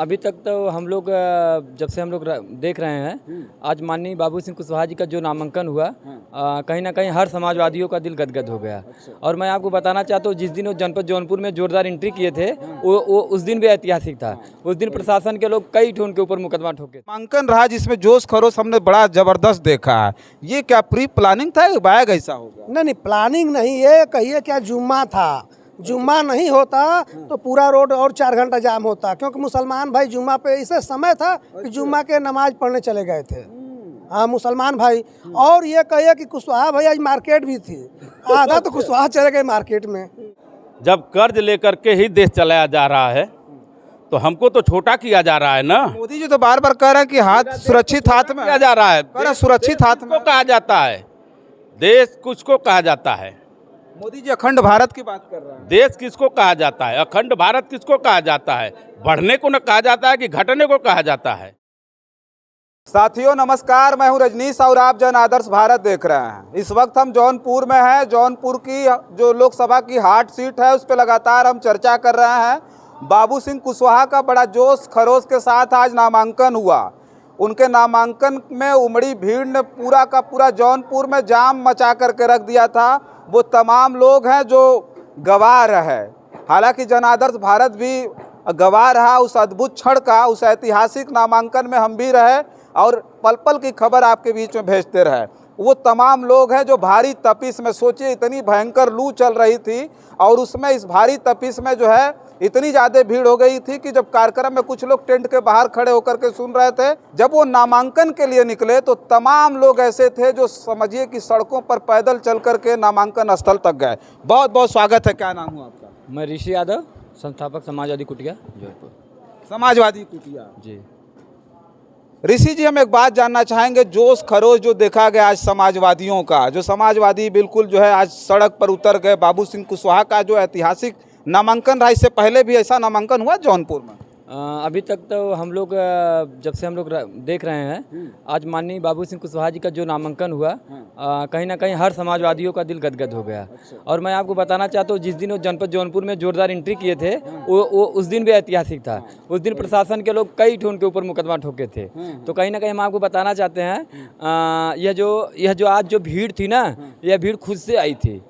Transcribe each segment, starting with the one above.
अभी तक तो हम लोग जब से हम लोग देख रहे हैं, आज माननीय बाबू सिंह कुशवाहा जी का जो नामांकन हुआ, कहीं ना कहीं हर समाजवादियों का दिल गदगद हो गया। और मैं आपको बताना चाहता हूँ, जिस दिन वो जनपद जौनपुर में जोरदार एंट्री किए थे, वो उस दिन भी ऐतिहासिक था। उस दिन प्रशासन के लोग कई ठो उनके ऊपर मुकदमा ठोके। नामांकन रहा जिसमें जोश खरोश हमने बड़ा जबरदस्त देखा है। ये क्या प्री प्लानिंग था, बैग ऐसा हो गया? नहीं, प्लानिंग नहीं, ये कहिए क्या जुम्मा था। जुम्मा नहीं होता तो पूरा रोड और 4 घंटा जाम होता, क्योंकि मुसलमान भाई जुम्मा पे इसे समय था कि जुम्मा के नमाज पढ़ने चले गए थे। हाँ, मुसलमान भाई। और ये कहिए कि कुशवाहा भाई आज मार्केट भी थी, आधा तो कुशवाहा चले गए मार्केट में। जब कर्ज लेकर के ही देश चलाया जा रहा है तो हमको तो छोटा किया जा रहा है ना। मोदी जी तो बार बार कह रहे हैं कि हाथ सुरक्षित हाथ में किया जा रहा है। कह रहे हैं सुरक्षित हाथ में को कहा जाता है, देश कुछ को कहा जाता है। मोदी जी अखंड भारत की बात कर रहे हैं। देश किसको कहा जाता है, अखंड भारत किसको कहा जाता है? बढ़ने को न कहा जाता है कि घटने को कहा जाता है? साथियों नमस्कार, मैं हूं रजनीश और आप जन आदर्श भारत देख रहे हैं। इस वक्त हम जौनपुर में हैं। जौनपुर की जो लोकसभा की हाट सीट है उस पर लगातार हम चर्चा कर रहे हैं। बाबू सिंह कुशवाहा का बड़ा जोश खरोश के साथ आज नामांकन हुआ। उनके नामांकन में उमड़ी भीड़ ने पूरा का पूरा जौनपुर में जाम मचा करके रख दिया था। वो तमाम लोग हैं जो गवाह रहे। हालांकि जन आदर्श भारत भी गवाह रहा उस अद्भुत क्षण का। उस ऐतिहासिक नामांकन में हम भी रहे और पल पल की खबर आपके बीच में भेजते रहे। वो तमाम लोग हैं जो भारी तपिश में, सोचिए इतनी भयंकर लू चल रही थी और उसमें इस भारी तपिश में जो है इतनी ज़्यादा भीड़ हो गई थी कि जब कार्यक्रम में कुछ लोग टेंट के बाहर खड़े होकर के सुन रहे थे, जब वो नामांकन के लिए निकले तो तमाम लोग ऐसे थे जो समझिए कि सड़कों पर पैदल चल करके नामांकन स्थल तक गए। बहुत बहुत स्वागत है। क्या नाम हुआ आपका? मैं ऋषि यादव, संस्थापक समाजवादी कुटिया जौनपुर। समाजवादी कुटिया जी। ऋषि जी, हम एक बात जानना चाहेंगे, जोश खरोश जो देखा गया आज समाजवादियों का, जो समाजवादी बिल्कुल जो है आज सड़क पर उतर गए। बाबू सिंह कुशवाहा का जो ऐतिहासिक नामांकन रहा, इससे पहले भी ऐसा नामांकन हुआ जौनपुर में? अभी तक तो हम लोग जब से हम लोग देख रहे हैं, आज माननीय बाबू सिंह कुशवाहा जी का जो नामांकन हुआ, कहीं ना कहीं हर समाजवादियों का दिल गदगद हो गया। और मैं आपको बताना चाहता हूँ, जिस दिन वो जनपद जौनपुर में जोरदार एंट्री किए थे, वो उस दिन भी ऐतिहासिक था। उस दिन प्रशासन के लोग कई ठो उनके ऊपर मुकदमा ठोके थे। तो कहीं ना कहीं हम आपको बताना चाहते हैं, यह जो आज जो भीड़ थी ना, यह भीड़ खुद से आई थी।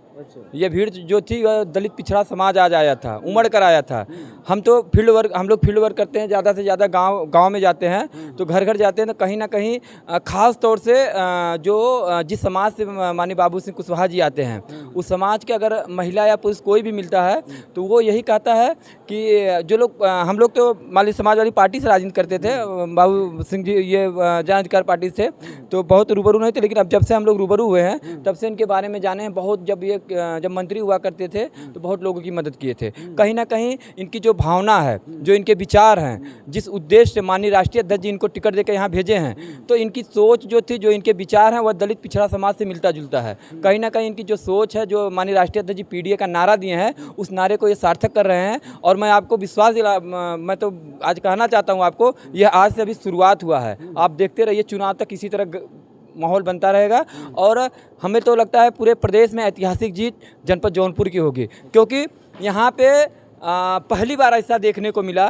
ये भीड़ जो थी वह दलित पिछड़ा समाज आज आया था, उमड़ कर आया था। हम लोग फील्ड वर्क करते हैं, ज़्यादा से ज़्यादा गांव में जाते हैं, तो घर घर जाते हैं, तो कहीं ना कहीं ख़ास तौर से जिस समाज से माननीय बाबू सिंह कुशवाहा जी आते हैं, उस समाज के अगर महिला या पुरुष कोई भी मिलता है तो वो यही कहता है कि जो लोग हम लोग तो मान लीजिए समाजवादी पार्टी से राजनीति करते थे, बाबू सिंह जी ये जन अधिकार पार्टी से तो बहुत रूबरू नहीं थे, लेकिन अब जब से हम लोग रूबरू हुए हैं तब से इनके बारे में जाने हैं बहुत। जब मंत्री हुआ करते थे तो बहुत लोगों की मदद किए थे। कहीं ना कहीं इनकी जो भावना है, जो इनके विचार हैं, जिस उद्देश्य से माननीय राष्ट्रीय अध्यक्ष जी इनको टिकट देकर यहाँ भेजे हैं, तो इनकी सोच जो थी, जो इनके विचार हैं, वह दलित पिछड़ा समाज से मिलता जुलता है। कहीं ना कहीं इनकी जो सोच है, जो माननीय राष्ट्रीय अध्यक्ष जी पीडीए का नारा दिए हैं, उस नारे को ये सार्थक कर रहे हैं। और मैं आपको विश्वास मैं तो आज कहना चाहता हूँ आपको, यह आज से अभी शुरुआत हुआ है। आप देखते रहिए, चुनाव तक इसी तरह माहौल बनता रहेगा और हमें तो लगता है पूरे प्रदेश में ऐतिहासिक जीत जनपद जौनपुर की होगी, क्योंकि यहाँ पे पहली बार ऐसा देखने को मिला।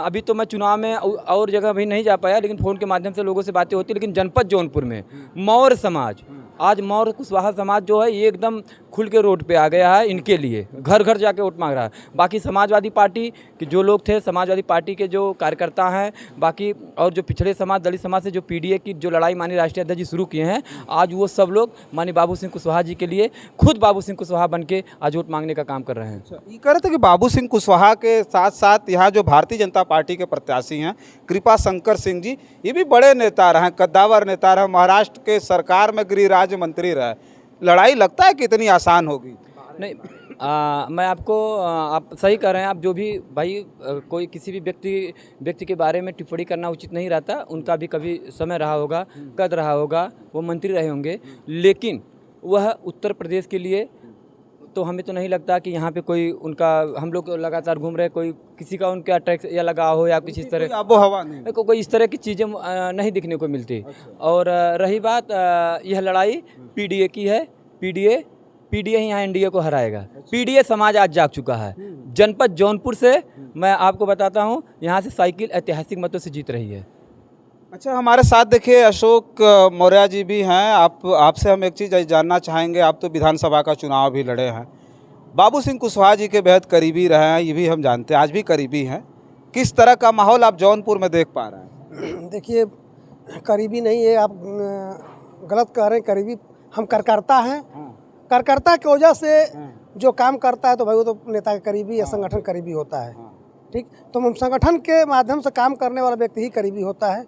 अभी तो मैं चुनाव में और जगह भी नहीं जा पाया, लेकिन फ़ोन के माध्यम से लोगों से बातें होती, लेकिन जनपद जौनपुर में मौर्य समाज, आज मौर्य कुशवाहा समाज जो है ये एकदम खुल के रोड पे आ गया है। इनके लिए घर घर जाके वोट मांग रहा है। बाकी समाजवादी पार्टी के जो लोग थे, समाजवादी पार्टी के जो कार्यकर्ता हैं, बाकी और जो पिछड़े समाज, दलित समाज से जो पीडीए की जो लड़ाई माननीय राष्ट्रीय अध्यक्ष जी शुरू किए हैं, आज वो सब लोग माननीय बाबू सिंह कुशवाहा जी के लिए खुद बाबू सिंह कुशवाहा बन के आज वोट मांगने का काम कर रहे हैं। ये कह रहे थे कि बाबू सिंह कुशवाहा के साथ साथ यहाँ जो भारतीय जनता पार्टी के प्रत्याशी हैं कृपा शंकर सिंह जी, ये भी बड़े नेता रहे, कद्दावर नेता रहे, महाराष्ट्र के सरकार में गृह राज्य मंत्री रहे। लड़ाई लगता है कि इतनी आसान होगी? नहीं, मैं आपको आप सही कह रहे हैं। आप जो भी भाई कोई किसी भी व्यक्ति के बारे में टिप्पणी करना उचित नहीं रहता। उनका भी कभी समय रहा होगा, कद रहा होगा, वो मंत्री रहे होंगे, लेकिन वह उत्तर प्रदेश के लिए तो हमें तो नहीं लगता कि यहाँ पे कोई उनका, हम लोग लगातार घूम रहे, कोई किसी का उनके अट्रैक्ट या लगा हो या कुछ इस तरह आबो हवा नहीं, कोई इस तरह की चीज़ें नहीं दिखने को मिलती। और रही बात, यह लड़ाई पीडीए की है। पीडीए पीडीए ही यहाँ एनडीए को हराएगा। पीडीए समाज आज जाग चुका है। जनपद जौनपुर से मैं आपको बताता हूँ, यहाँ से साइकिल ऐतिहासिक मतों से जीत रही है। अच्छा, हमारे साथ देखिए अशोक मौर्य जी भी हैं। आपसे हम एक चीज़ जानना चाहेंगे। आप तो विधानसभा का चुनाव भी लड़े हैं, बाबू सिंह कुशवाहा जी के बेहद करीबी रहे हैं, ये भी हम जानते हैं, आज भी करीबी हैं। किस तरह का माहौल आप जौनपुर में देख पा रहे हैं? देखिए, करीबी नहीं है, आप गलत कह रहे हैं। करीबी हम कार्यकर्ता हैं। कार्यकर्ता की वजह से जो काम करता है तो भाई वो तो नेता के करीबी या संगठन करीबी होता है। ठीक, तो हम संगठन के माध्यम से काम करने वाला व्यक्ति ही करीबी होता है।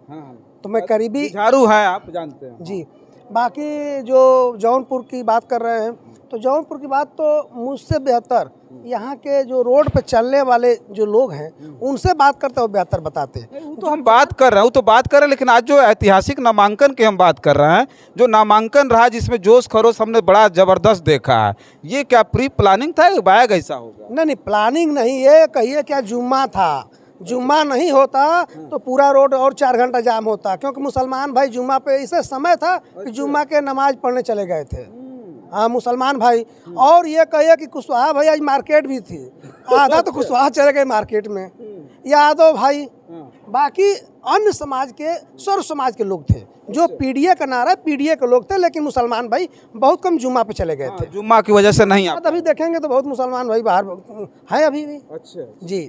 तो मैं करीबी झाड़ू है, आप जानते हैं जी। बाकी जो जौनपुर की बात कर रहे हैं, तो जौनपुर की बात तो मुझसे बेहतर यहाँ के जो रोड पे चलने वाले जो लोग हैं उनसे बात करते हो बेहतर बताते हैं। वो तो हम बात कर रहे हैं, वो तो बात कर रहे हैं, लेकिन आज जो ऐतिहासिक नामांकन की हम बात कर रहे हैं, जो नामांकन रहा जिसमें जोश खरोश हमने बड़ा जबरदस्त देखा है, ये क्या प्री प्लानिंग था या बायग ऐसा हो गया? नहीं, प्लानिंग नहीं, ये कहिए क्या जुम्मा था। जुम्मा नहीं होता तो पूरा रोड और 4 घंटा जाम होता, क्योंकि मुसलमान भाई जुम्मा पे इसे समय था कि जुम्मा के नमाज पढ़ने चले गए थे। हाँ, मुसलमान भाई। और ये कहिए कि कुशवाहा भाई आज मार्केट भी थी, आधा तो कुशवाहा चले गए मार्केट में, यादव भाई। बाकी अन्य समाज के, सर्व समाज के लोग थे। जो पीडीए का नारा, पीडीए के लोग थे, लेकिन मुसलमान भाई बहुत कम जुम्मा पे चले गए थे। जुम्मा की वजह से नहीं आप अभी देखेंगे तो बहुत मुसलमान भाई बाहर हैं अभी भी। अच्छा जी।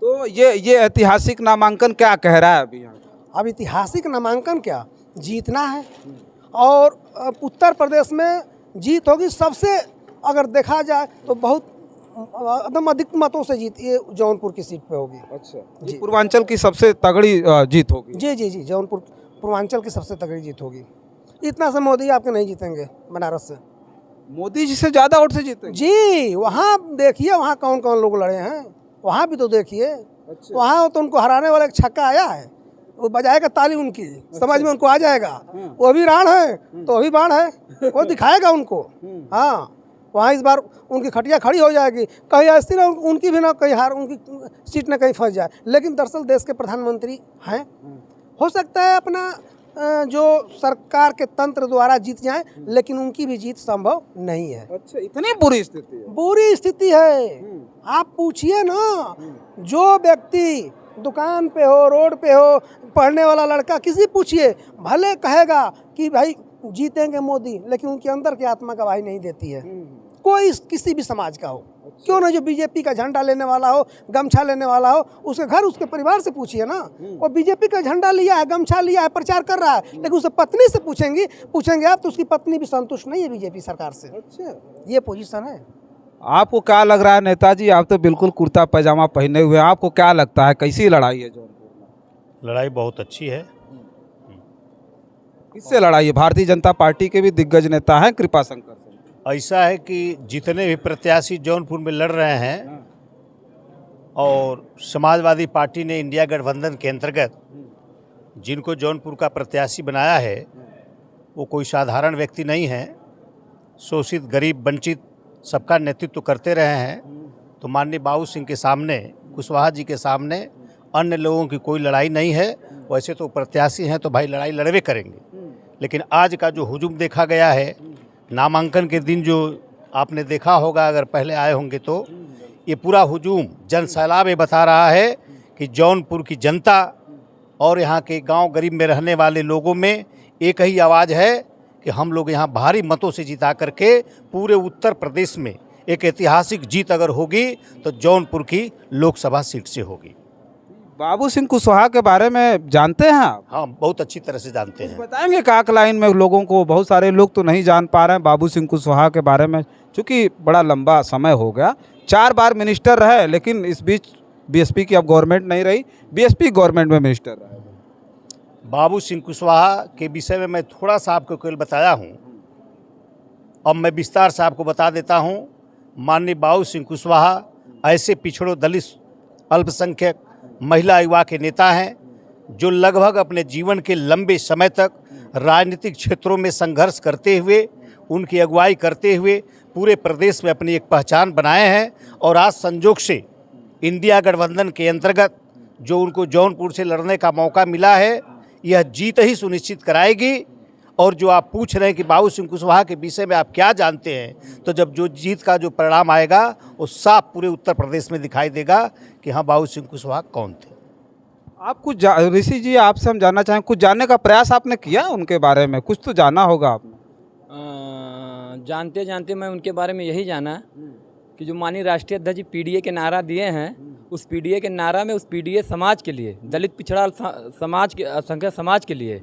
तो ये ऐतिहासिक नामांकन क्या कह रहा है अभी यहाँ? अब ऐतिहासिक नामांकन क्या, जीतना है। और उत्तर प्रदेश में जीत होगी सबसे, अगर देखा जाए तो बहुत एकदम अधिक मतों से जीत ये जौनपुर की सीट पे होगी। अच्छा, ये पूर्वांचल की सबसे तगड़ी जीत होगी। जी जी जी, जौनपुर पूर्वांचल की सबसे तगड़ी जीत होगी। इतना से मोदी आपके नहीं जीतेंगे बनारस से। मोदी जी से ज़्यादा वोट से जीतेंगे? जी, वहाँ देखिए वहाँ कौन कौन लोग लड़े हैं, वहाँ भी तो देखिए। अच्छा। वहाँ तो उनको हराने वाला एक छक्का आया है, वो बजाएगा ताली उनकी, समझ में उनको आ जाएगा। वो भी राण है तो अभी बाण है, वो दिखाएगा उनको। हाँ, वहाँ इस बार उनकी खटिया खड़ी हो जाएगी, कहीं ऐसी ना उनकी भी ना कहीं हार, उनकी सीट ना कहीं फंस जाए। लेकिन दरअसल देश के प्रधानमंत्री हैं, हो सकता है अपना जो सरकार के तंत्र द्वारा जीत जाए, लेकिन उनकी भी जीत संभव नहीं है। अच्छा, इतनी बुरी स्थिति है? बुरी स्थिति है। आप पूछिए ना, जो व्यक्ति दुकान पे हो, रोड पे हो, पढ़ने वाला लड़का, किसी पूछिए, भले कहेगा कि भाई जीतेंगे मोदी, लेकिन उनके अंदर की आत्मा गवाही नहीं देती है। कोई किसी भी समाज का हो, क्यों ना जो बीजेपी का झंडा लेने वाला हो, गमछा लेने वाला हो, उसके घर उसके परिवार से पूछिए ना। वो बीजेपी का झंडा लिया है, गमछा लिया है, प्रचार कर रहा है, लेकिन उससे पत्नी से पूछेंगे आप तो उसकी पत्नी भी संतुष्ट नहीं है बीजेपी सरकार से। अच्छा, ये पोजीशन है। आपको क्या लग रहा है नेताजी? आप तो बिल्कुल कुर्ता पैजामा पहने हुए हैं, आपको क्या लगता है कैसी लड़ाई है जौनपुर में? लड़ाई बहुत अच्छी है। किससे लड़ाई है? भारतीय जनता पार्टी के भी दिग्गज नेता हैं कृपा शंकर से। ऐसा है कि जितने भी प्रत्याशी जौनपुर में लड़ रहे हैं और समाजवादी पार्टी ने इंडिया गठबंधन के अंतर्गत जिनको जौनपुर का प्रत्याशी बनाया है, वो कोई साधारण व्यक्ति नहीं है। शोषित, गरीब, वंचित सबका नेतृत्व करते रहे हैं। तो माननीय बाबू सिंह के सामने, कुशवाहा जी के सामने अन्य लोगों की कोई लड़ाई नहीं है। वैसे तो प्रत्याशी हैं तो भाई लड़ाई लड़वे करेंगे, लेकिन आज का जो हुजूम देखा गया है, नामांकन के दिन जो आपने देखा होगा, अगर पहले आए होंगे तो, ये पूरा हुजूम जन सैलाब ये बता रहा है कि जौनपुर की जनता और यहाँ के गांव गरीब में रहने वाले लोगों में एक ही आवाज़ है कि हम लोग यहाँ भारी मतों से जिता करके पूरे उत्तर प्रदेश में एक ऐतिहासिक जीत अगर होगी तो जौनपुर की लोकसभा सीट से होगी। बाबू सिंह कुशवाहा के बारे में जानते हैं आप? हाँ, बहुत अच्छी तरह से जानते हैं। बताएंगे काक लाइन में लोगों को? बहुत सारे लोग तो नहीं जान पा रहे हैं बाबू सिंह कुशवाहा के बारे में, क्योंकि बड़ा लंबा समय हो गया, 4 बार मिनिस्टर रहे, लेकिन इस बीच बीएसपी की अब गवर्नमेंट नहीं रही, बीएसपी गवर्नमेंट में मिनिस्टर रहे। बाबू सिंह कुशवाहा के विषय में मैं थोड़ा सा आपको केवल बताया हूँ, अब मैं विस्तार से आपको बता देता हूँ। माननीय बाबू सिंह कुशवाहा ऐसे पिछड़ों, दलित, अल्पसंख्यक, महिला, युवा के नेता हैं जो लगभग अपने जीवन के लंबे समय तक राजनीतिक क्षेत्रों में संघर्ष करते हुए, उनकी अगुवाई करते हुए पूरे प्रदेश में अपनी एक पहचान बनाए हैं। और आज संजोग से इंडिया गठबंधन के अंतर्गत जो उनको जौनपुर से लड़ने का मौका मिला है, यह जीत ही सुनिश्चित कराएगी। और जो आप पूछ रहे हैं कि बाबू सिंह कुशवाहा के विषय में आप क्या जानते हैं, तो जब जो जीत का जो परिणाम आएगा वो साफ पूरे उत्तर प्रदेश में दिखाई देगा कि हाँ बाबू सिंह कुशवाहा कौन थे। आप कुछ ऋषि जी, आपसे हम जानना चाहें, कुछ जानने का प्रयास आपने किया उनके बारे में? कुछ तो जाना होगा आपने। जानते जानते मैं उनके बारे में यही जाना कि जो माननीय राष्ट्रीय अध्यक्ष जी पीडीए के नारा दिए हैं, उस पीडीए के नारा में उस पीडीए समाज के लिए, दलित पिछड़ा समाज के, अल्पसंख्यक समाज के लिए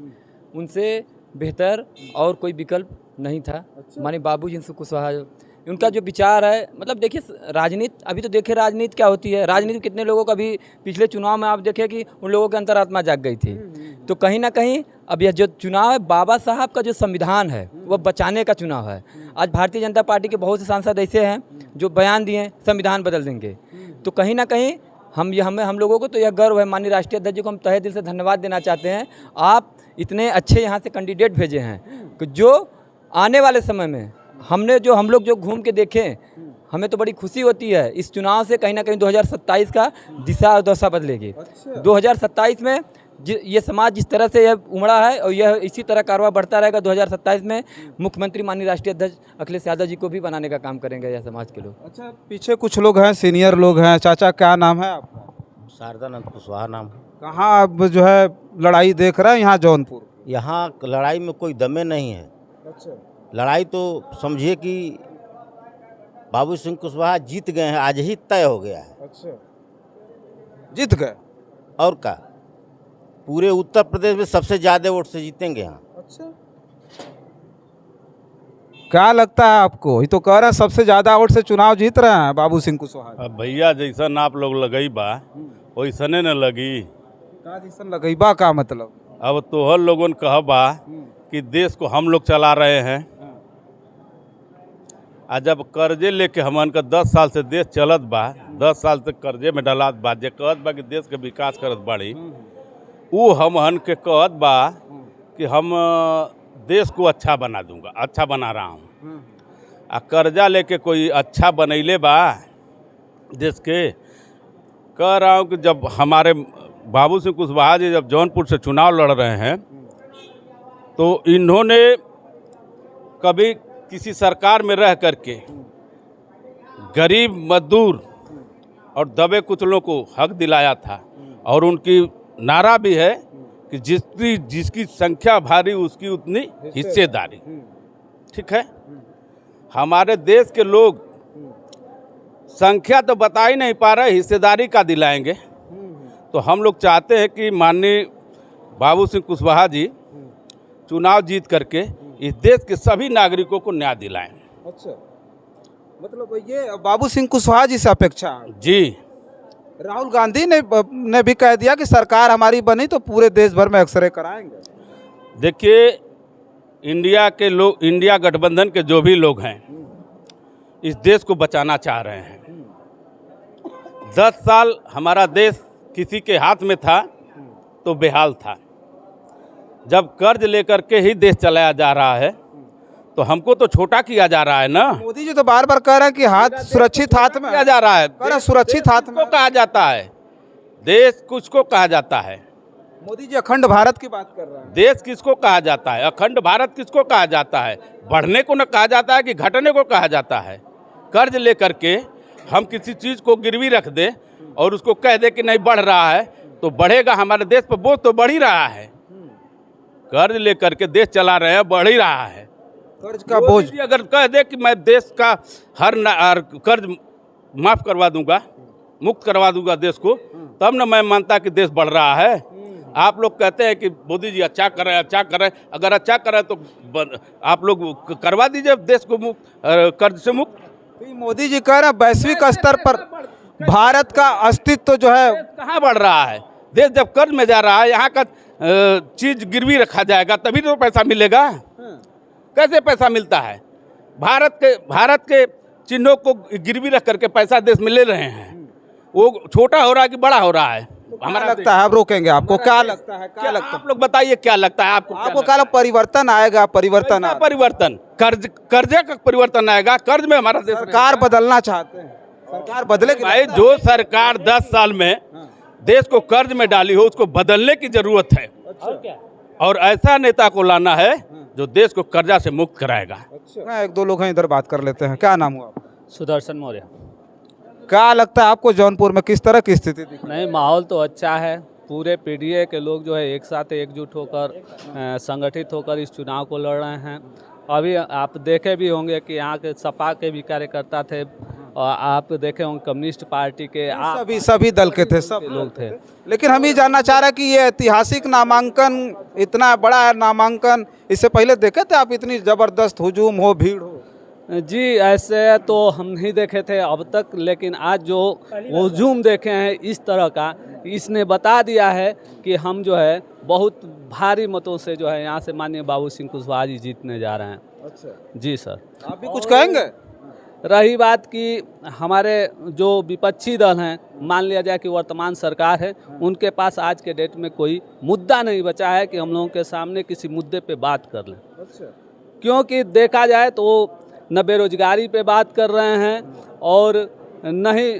उनसे बेहतर और कोई विकल्प नहीं था। माननीय बाबू सिंह कुशवाहा, उनका जो विचार है, मतलब देखिए राजनीति, अभी तो देखिए राजनीति क्या होती है। राजनीति कितने लोगों का भी पिछले चुनाव में आप देखें कि उन लोगों की अंतरात्मा जाग गई थी। तो कहीं ना कहीं अब यह जो चुनाव है, बाबा साहब का जो संविधान है वह बचाने का चुनाव है। आज भारतीय जनता पार्टी के बहुत से सांसद ऐसे हैं जो बयान दिए संविधान बदल देंगे। तो कहीं ना कहीं हम लोगों को तो यह गर्व है, माननीय राष्ट्रीय अध्यक्ष जी को हम तहे दिल से धन्यवाद देना चाहते हैं। आप इतने अच्छे यहाँ से कैंडिडेट भेजे हैं कि जो आने वाले समय में हम लोग जो घूम के देखें, हमें तो बड़ी खुशी होती है। इस चुनाव से कहीं ना कहीं 2027 का दिशा और दशा बदलेगी। 2027 में ये समाज जिस तरह से यह उमड़ा है और यह इसी तरह कारवां बढ़ता रहेगा, 2027 में मुख्यमंत्री माननीय राष्ट्रीय अध्यक्ष अखिलेश यादव जी को भी बनाने का काम करेंगे यह समाज के लोग। अच्छा, पीछे कुछ लोग हैं, सीनियर लोग हैं। चाचा, क्या नाम है आपका? शारदानंद कुशवाहा नाम है। कहाँ आप जो है लड़ाई देख रहे हैं यहाँ जौनपुर? यहाँ लड़ाई में कोई दमे नहीं है। अच्छा, लड़ाई तो समझिए कि बाबू सिंह कुशवाहा जीत गए हैं, आज ही तय हो गया है। अच्छा, जीत गए? और क्या, पूरे उत्तर प्रदेश में सबसे ज़्यादा वोट से जीतेंगे यहाँ। अच्छा, क्या लगता है आपको? ये तो कह रहे हैं सबसे ज्यादा वोट से चुनाव जीत रहे हैं बाबू सिंह कुशवाहा। अब भैया जैसन आप लोग लगई बा वैसने न लगी। का जैसन लगैबा का मतलब? अब तोहर लोगन कहबा कि देश को हम लोग चला रहे हैं, आ जब कर्जे लेके हमन का 10 साल से देश चलत बा, 10 साल से कर्जे में डलात बा, जे कहत बा कि देश के विकास करत बाड़ी, वो हमन के कहत बा कि हम देश को अच्छा बना दूंगा, अच्छा बना रहा हूँ। आ कर्जा लेके कोई अच्छा बनैले बा देश के? कह रहा हूँ कि जब हमारे बाबू सिंह कुशवाहा जी जब जौनपुर से चुनाव लड़ रहे हैं तो इन्होंने कभी किसी सरकार में रह करके गरीब मजदूर और दबे कुचलों को हक दिलाया था। और उनकी नारा भी है कि जिसकी संख्या भारी उसकी उतनी हिस्सेदारी। ठीक है, हमारे देश के लोग संख्या तो बता ही नहीं पा रहे, हिस्सेदारी का दिलाएंगे। तो हम लोग चाहते हैं कि माननीय बाबू सिंह कुशवाहा जी चुनाव जीत करके इस देश के सभी नागरिकों को न्याय दिलाएं। अच्छा, मतलब ये बाबू सिंह कुशवाहा जी से अपेक्षा है? जी। राहुल गांधी ने भी कह दिया कि सरकार हमारी बनी तो पूरे देश भर में एक्सरे कराएंगे। देखिए, इंडिया गठबंधन के जो भी लोग हैं इस देश को बचाना चाह रहे हैं। 10 साल हमारा देश किसी के हाथ में था तो बेहाल था। जब कर्ज लेकर के ही देश चलाया जा रहा है तो हमको तो छोटा किया जा रहा है ना। मोदी जी तो बार बार कह रहे हैं कि हाथ सुरक्षित हाथ में किया जा रहा है। कह रहे सुरक्षित हाथ में कहा जाता है, देश किसको कहा जाता है? मोदी जी अखंड भारत की बात कर रहे हैं। देश किसको कहा जाता है? अखंड भारत किसको कहा जाता है? बढ़ने को न कहा जाता है कि घटने को कहा जाता है? कर्ज लेकर के हम किसी चीज़ को गिरवी रख दें और उसको कह दे कि नहीं बढ़ रहा है तो बढ़ेगा। हमारे देश पर बोझ तो बढ़ ही रहा है। कर्ज लेकर के देश चला रहे हैं, बढ़ ही रहा है कर्ज का बोझ। अगर कह दे कि मैं देश का हर कर्ज माफ़ करवा दूंगा, मुक्त करवा दूंगा देश को, तब न मैं मानता कि देश बढ़ रहा है। आप लोग कहते हैं कि मोदी जी अच्छा कर रहे हैं, अच्छा कर रहे हैं। अगर अच्छा कर रहे हैं तो आप लोग करवा दीजिए देश को मुक्त, कर्ज से मुक्त। मोदी जी कह रहे हैं वैश्विक स्तर पर भारत का अस्तित्व जो है कहाँ बढ़ रहा है? देश जब कर्ज में जा रहा है, यहाँ का चीज गिरवी रखा जाएगा तभी तो पैसा मिलेगा। कैसे पैसा मिलता है? भारत के चिन्हों को गिरवी रख करके पैसा देश में ले रहे हैं। वो छोटा हो रहा है कि बड़ा हो रहा है? हमारा लगता है, आप रोकेंगे। आपको क्या लगता है? क्या लगता है? आप लोग बताइए क्या लगता है आपको? क्या परिवर्तन आएगा? परिवर्तन कर्जे का परिवर्तन आएगा। कर्ज में हमारा देश सरकार बदलना चाहते हैं, सरकार बदलेगी भाई। जो सरकार 10 साल में देश को कर्ज में डाली हो उसको बदलने की जरूरत है। और ऐसा नेता को लाना है जो देश को कर्जा से मुक्त कराएगा। अच्छा, एक दो लोग हैं इधर, बात कर लेते हैं। क्या नाम हुआ आपका? सुदर्शन मौर्य। क्या लगता है आपको जौनपुर में किस तरह की स्थिति दिख रही नहीं, माहौल तो अच्छा है। पूरे पीडीए के लोग जो है एक साथ एकजुट होकर संगठित होकर इस चुनाव को लड़ रहे हैं। अभी आप देखे भी होंगे कि यहाँ के सपा के भी कार्यकर्ता थे और आप देखे होंगे कम्युनिस्ट पार्टी के सभी दल के थे, सब लोग थे। लेकिन हम ये जानना चाह रहे हैं कि ये ऐतिहासिक नामांकन, इतना बड़ा है नामांकन, इससे पहले देखे थे आप इतनी जबरदस्त हुजूम हो, भीड़ हो? जी, ऐसे तो हम नहीं देखे थे अब तक, लेकिन आज जो हुजूम देखे हैं इस तरह का, इसने बता दिया है कि हम जो है बहुत भारी मतों से जो है यहाँ से माननीय बाबू सिंह कुशवाहा जी जीतने जा रहे हैं। अच्छा, जी सर। आप भी कुछ कहेंगे? रही बात कि हमारे जो विपक्षी दल हैं, मान लिया जाए कि वर्तमान सरकार है, उनके पास आज के डेट में कोई मुद्दा नहीं बचा है कि हम लोगों के सामने किसी मुद्दे पे बात कर लें। अच्छा, क्योंकि देखा जाए तो न बेरोजगारी पे बात कर रहे हैं और न ही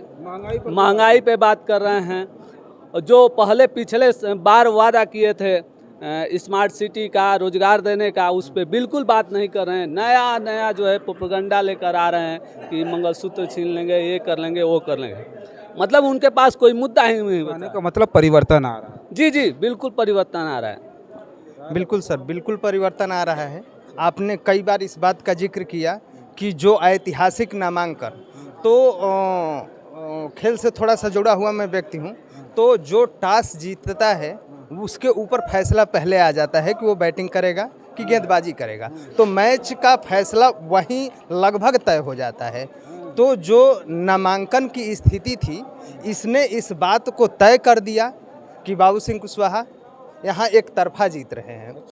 महंगाई पे बात कर रहे हैं। जो पहले पिछले बार वादा किए थे स्मार्ट सिटी का, रोजगार देने का, उस पर बिल्कुल बात नहीं कर रहे हैं। नया जो है प्रोपेगेंडा लेकर आ रहे हैं कि मंगलसूत्र छीन लेंगे, ये कर लेंगे, वो कर लेंगे। मतलब उनके पास कोई मुद्दा ही नहीं कहने बचा। का मतलब परिवर्तन आ रहा है। जी जी, बिल्कुल परिवर्तन आ रहा है। बिल्कुल सर, बिल्कुल परिवर्तन आ रहा है। आपने कई बार इस बात का जिक्र किया कि जो ऐतिहासिक नामांकन, तो खेल से थोड़ा सा जुड़ा हुआ मैं व्यक्ति हूँ, तो जो टॉस जीतता है उसके ऊपर फैसला पहले आ जाता है कि वो बैटिंग करेगा कि गेंदबाजी करेगा, तो मैच का फैसला वहीं लगभग तय हो जाता है। तो जो नामांकन की स्थिति थी, इसने इस बात को तय कर दिया कि बाबू सिंह कुशवाहा यहाँ एक तरफा जीत रहे हैं।